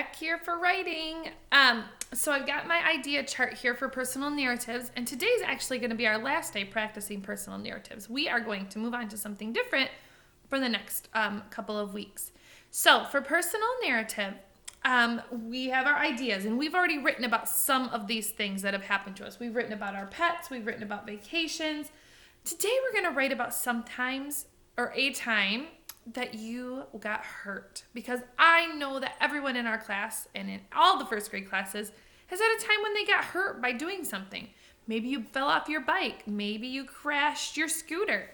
back here for writing. So I've got my idea chart here for personal narratives, and today's actually going to be our last day practicing personal narratives. We are going to move on to something different for the next couple of weeks. So for personal narrative, we have our ideas, and we've already written about some of these things that have happened to us. We've written about our pets, we've written about vacations. Today we're going to write about sometimes or a time that you got hurt, because I know that everyone in our class and in all the first grade classes has had a time when they got hurt by doing something. Maybe you fell off your bike. Maybe you crashed your scooter.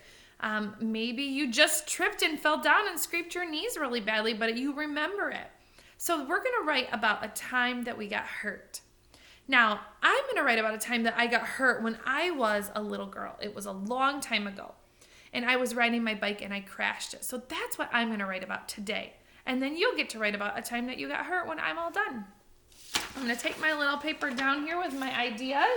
Maybe you just tripped and fell down and scraped your knees really badly, but you remember it. So we're going to write about a time that we got hurt. Now, I'm going to write about a time that I got hurt when I was a little girl. It was a long time ago. And I was riding my bike and I crashed it. So that's what I'm going to write about today. And then you'll get to write about a time that you got hurt when I'm all done. I'm going to take my little paper down here with my ideas.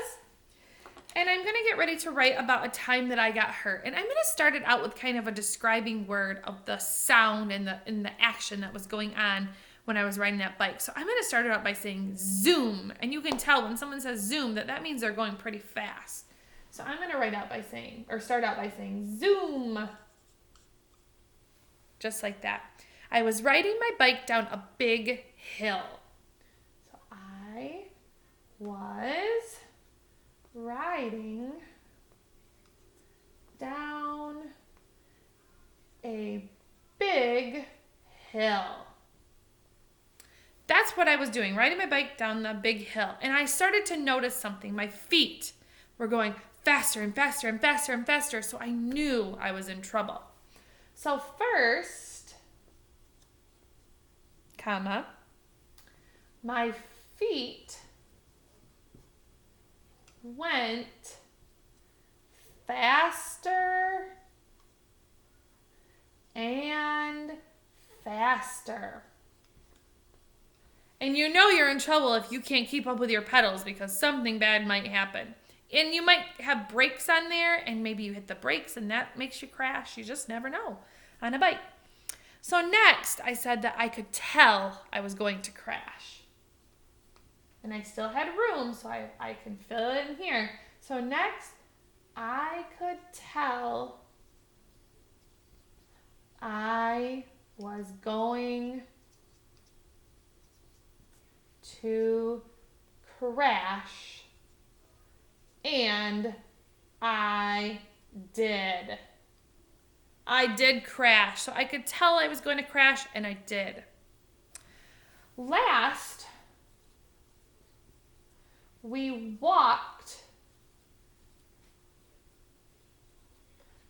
And I'm going to get ready to write about a time that I got hurt. And I'm going to start it out with kind of a describing word of the sound and the action that was going on when I was riding that bike. So I'm going to start it out by saying zoom. And you can tell when someone says zoom that means they're going pretty fast. So I'm going to start out by saying zoom. Just like that. I was riding my bike down a big hill. So I was riding down a big hill. That's what I was doing, riding my bike down the big hill. And I started to notice something. My feet were going faster and faster and faster and faster, so I knew I was in trouble. So first, my feet went faster and faster. And you know you're in trouble if you can't keep up with your pedals, because something bad might happen. And you might have brakes on there, and maybe you hit the brakes and that makes you crash. You just never know on a bike. So next, I said that I could tell I was going to crash. And I still had room, so I can fill it in here. So next, I could tell I was going to crash. And I did. I did crash. So I could tell I was going to crash, and I did. Last, we walked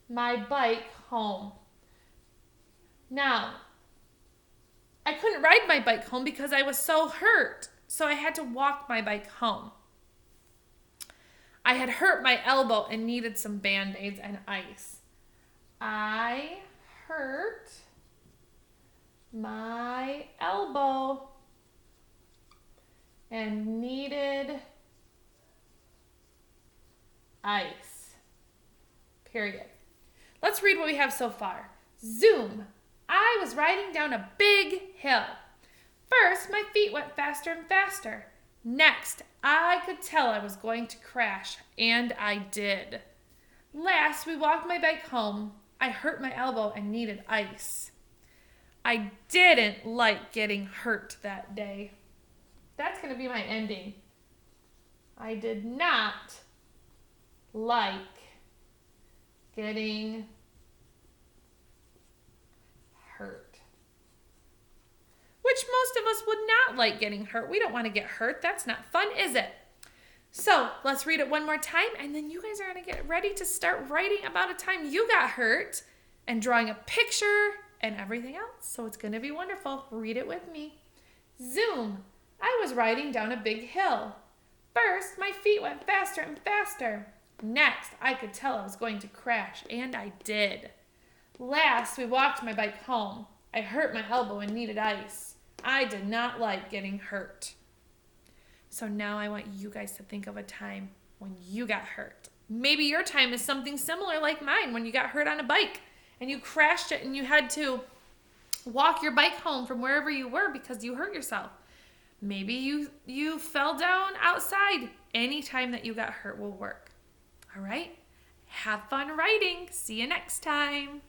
my bike home. Now, I couldn't ride my bike home because I was so hurt. So I had to walk my bike home. I had hurt my elbow and needed some Band-Aids and ice. I hurt my elbow and needed ice. Period. Let's read what we have so far. Zoom. I was riding down a big hill. First, my feet went faster and faster. Next, I could tell I was going to crash, and I did. Last, we walked my bike home. I hurt my elbow and needed ice. I didn't like getting hurt that day. That's going to be my ending. I did not like getting hurt. Which most of us would not like getting hurt. We don't want to get hurt. That's not fun, is it? So let's read it one more time, and then you guys are going to get ready to start writing about a time you got hurt and drawing a picture and everything else. So it's going to be wonderful. Read it with me. Zoom. I was riding down a big hill. First, my feet went faster and faster. Next, I could tell I was going to crash, and I did. Last, we walked my bike home. I hurt my elbow and needed ice. I did not like getting hurt. So now I want you guys to think of a time when you got hurt. Maybe your time is something similar like mine, when you got hurt on a bike and you crashed it and you had to walk your bike home from wherever you were because you hurt yourself. Maybe you fell down outside. Anytime that you got hurt will work. All right? Have fun writing. See you next time.